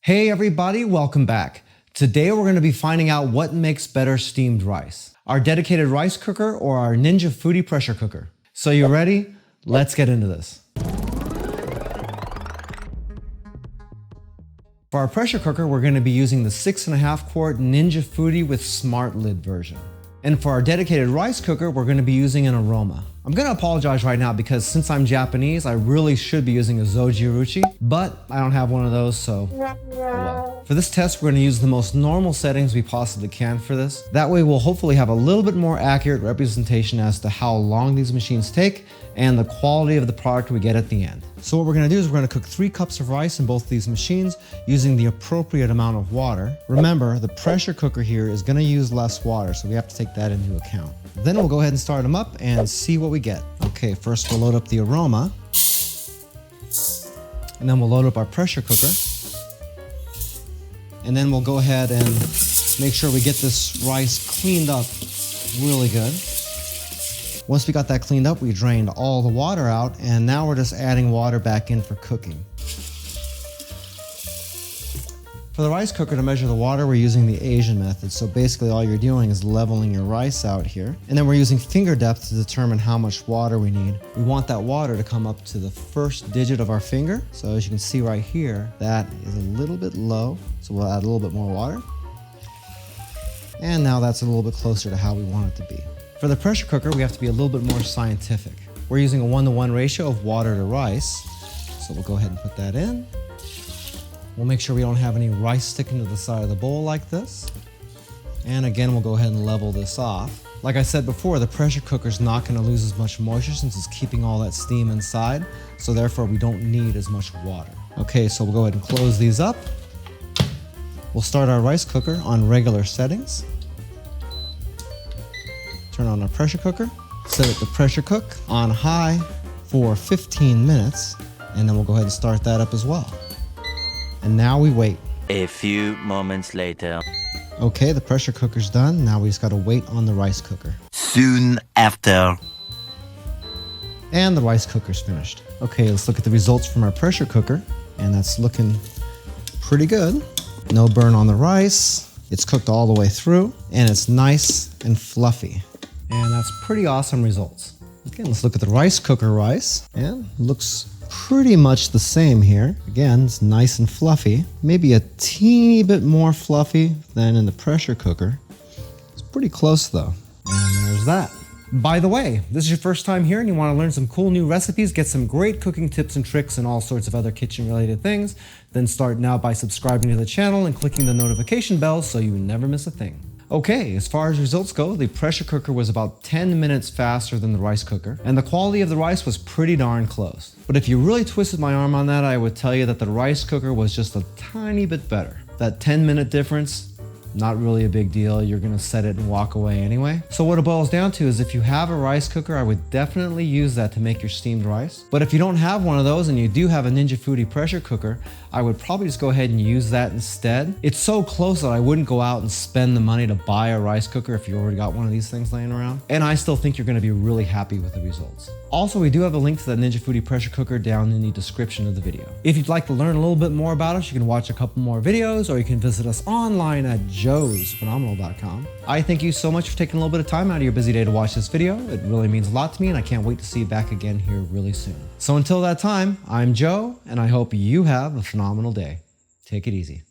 Hey everybody, welcome back. Today we're going to be finding out what makes better steamed rice. Our dedicated rice cooker or our Ninja Foodi Pressure Cooker. So you ready? Let's get into this. For our pressure cooker, we're going to be using the 6.5 quart Ninja Foodi with Smart Lid version. And for our dedicated rice cooker, we're going to be using an Aroma. I'm going to apologize right now because since I'm Japanese, I really should be using a Zojiruchi, but I don't have one of those, so oh well. For this test, we're going to use the most normal settings we possibly can for this. That way we'll hopefully have a little bit more accurate representation as to how long these machines take and the quality of the product we get at the end. So what we're going to do is we're going to cook 3 cups of rice in both these machines using the appropriate amount of water. Remember, the pressure cooker here is going to use less water, so we have to take that into account. Then we'll go ahead and start them up and see what we get. Okay, first we'll load up the Aroma, and then we'll load up our pressure cooker, and then we'll go ahead and make sure we get this rice cleaned up really good. Once we got that cleaned up, we drained all the water out, and now we're just adding water back in for cooking. For the rice cooker, to measure the water, we're using the Asian method. So basically all you're doing is leveling your rice out here. And then we're using finger depth to determine how much water we need. We want that water to come up to the first digit of our finger. So as you can see right here, that is a little bit low. So we'll add a little bit more water. And now that's a little bit closer to how we want it to be. For the pressure cooker, we have to be a little bit more scientific. We're using a 1-to-1 ratio of water to rice. So we'll go ahead and put that in. We'll make sure we don't have any rice sticking to the side of the bowl like this. And again, we'll go ahead and level this off. Like I said before, the pressure cooker's not going to lose as much moisture since it's keeping all that steam inside. So therefore, we don't need as much water. Okay, so we'll go ahead and close these up. We'll start our rice cooker on regular settings. Turn on our pressure cooker. Set it to pressure cook on high for 15 minutes. And then we'll go ahead and start that up as well. And now we wait. A few moments later. Okay, the pressure cooker's done. Now we just gotta wait on the rice cooker. Soon after. And the rice cooker's finished. Okay, let's look at the results from our pressure cooker. And that's looking pretty good. No burn on the rice. It's cooked all the way through. And it's nice and fluffy. And that's pretty awesome results. Again, let's look at the rice cooker rice. And it looks pretty much the same here. Again, it's nice and fluffy. Maybe a teeny bit more fluffy than in the pressure cooker. It's pretty close though. And there's that. By the way, this is your first time here and you want to learn some cool new recipes, get some great cooking tips and tricks and all sorts of other kitchen related things, then start now by subscribing to the channel and clicking the notification bell so you never miss a thing. Okay, as far as results go, the pressure cooker was about 10 minutes faster than the rice cooker, and the quality of the rice was pretty darn close. But if you really twisted my arm on that, I would tell you that the rice cooker was just a tiny bit better. That 10-minute difference, not really a big deal. You're gonna set it and walk away anyway. So what it boils down to is if you have a rice cooker, I would definitely use that to make your steamed rice. But if you don't have one of those and you do have a Ninja Foodi pressure cooker, I would probably just go ahead and use that instead. It's so close that I wouldn't go out and spend the money to buy a rice cooker if you already got one of these things laying around. And I still think you're gonna be really happy with the results. Also, we do have a link to that Ninja Foodi pressure cooker down in the description of the video. If you'd like to learn a little bit more about us, you can watch a couple more videos or you can visit us online at joesphenomenal.com. I thank you so much for taking a little bit of time out of your busy day to watch this video. It really means a lot to me and I can't wait to see you back again here really soon. So until that time, I'm Joe and I hope you have a phenomenal day. Take it easy.